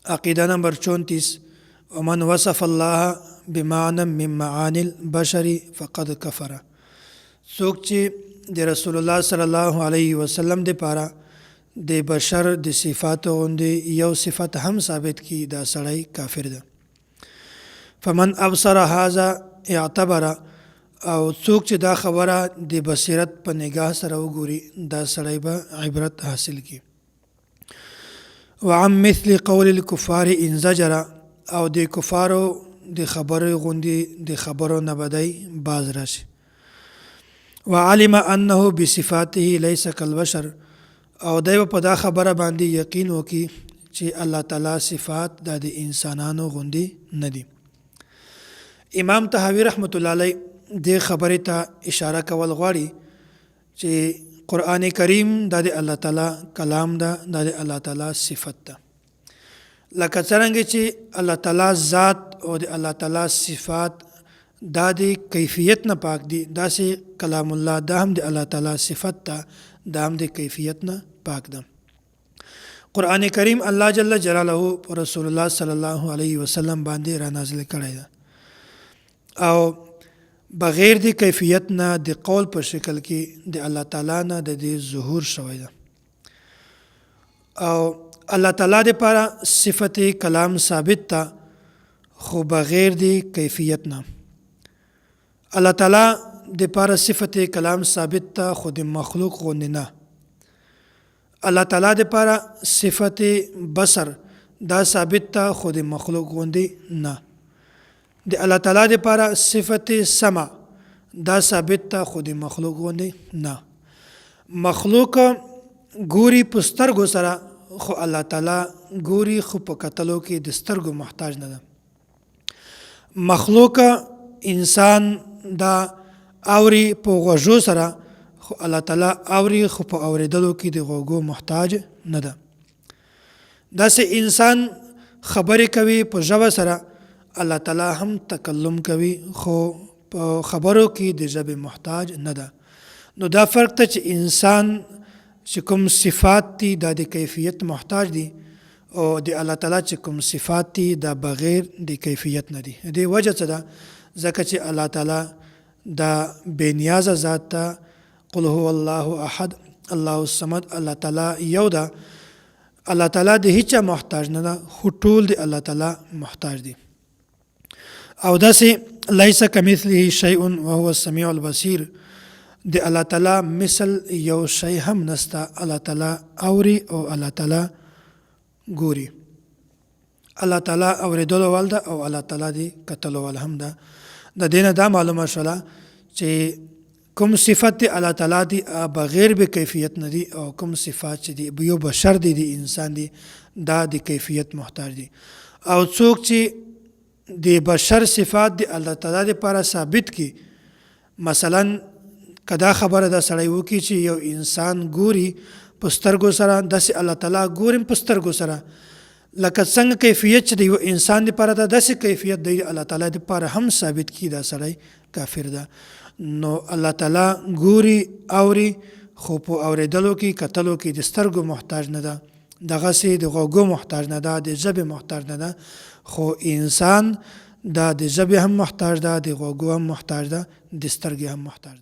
عقیدہ نمبر 34 ومن وصف الله بمعنى من معاني البشر فقد کفر. څوک چې د رسول الله صلی الله علیه وسلم د پاره د بشر د صفاتو غوندې یو صفت هم ثابت کی دا سړی کافر ده. فمن ابصر هذا اعتبر او څوک چې دا خبره د بصیرت په نگاه سره وګوري دا سړی به عبرت حاصل کی. وعن مثل قول الكفار ان زجر او د کفارو د خبرو غوندې د خبرو نه بدای باز راشي. وعلم انه بصفاته ليس كالبشر او دایو په دا خبره باندې یقین وکي چې الله تعالی صفات د انسانانو غوندې نه دي. امام طحاوی رحمت الله علیه د خبرې ته اشاره کول غواړي چې قرآن کریم د الله تعالی کلام ده د الله تعالی صفت ده. لکه څنګه چې الله تعالی ذات او د الله تعالی صفات دا د کیفیت نه پاک دي داسې کلام الله دا هم د الله تعالی صفت ده دا هم د کیفیت نه پاک ده. قرآن کریم الله جل جلاله پر رسول الله صلی الله علیه وسلم باندې را نازل کړی ده او بغیر د کیفیت نه د قول په شکل کې د الله تعالی نه د ظهور شوی ده. او الله تعالی د لپاره صفت کلام ثابت ده خو بغیر د کیفیت نه. الله تعالی د لپاره صفت کلام ثابت ده خو د مخلوق غوندې نه. الله تعالی د لپاره صفت بصر دا ثابت ده خو د مخلوق غوندې نه. د الله تعالی د لپاره صفت سمع دا ثابت ده خو د مخلوق غوندې نه. مخلوق ګوري په سترګو سره خو الله تعالی ګوري خو په کتلو کې د سترګو محتاج نه ده. مخلوق انسان دا اوري په غوږو سره خو الله تعالی اوري خو په اوریدلو کې د غوږو محتاج نه ده. داسې انسان خبرې کوي په ژبه سره الله تعالی هم تکلم کوي خو په خبرو کې د ژبې محتاج نه ده. نو دا فرق ته چې انسان چې کوم صفات دي دا د کیفیت محتاج دي او د الله تعالی چې کوم صفات دي دا بغیر د کیفیت نه دي. د وجه څه ده ځکه چې الله تعالی دا بے نیاز ذات ته قل هو الله احد الله الصمد الله تعالی یو ده. الله تعالی د هیڅ محتاج نه ده خو ټول د الله تعالی محتاج دي. او داسې لیس کمثله شیء وهو السمیع البصیر د الله تعالی مثل یو شی هم نسته. الله تعالی اوري او الله تعالی ګوري. الله تعالی اوریدلو ول ده او الله تعالی دی کتلو ول هم ده. د دینه دا معلومه شوله چې کوم صفت دی الله تعالی دی بغیر به کیفیت نه دی او کوم صفات چې دی یو بشر دی د انسان دی دا د کیفیت محتاج دی. او څوک چې د بشر صفات د الله تعالی لپاره ثابت کی مثلا کدا خبره دا سړی وکي چې یو انسان ګوري په سترګو سره داسې الله تعالی ګوري په سترګو سره لکه څنګه کیفیت چې د یو انسان لپاره دا داسې کیفیت د الله تعالی لپاره هم ثابت کی دا سړی کافر ده. نو الله تعالی ګوري اوري خو په اوریدلو کې کتلو کې د سترګو محتاج نه ده دغسې د غوږو محتاج نه ده د ژبې محتاج نه ده خو انسان دا د ژبې هم محتاج ده د غوږو هم محتاج ده د سترګې هم محتاج ده.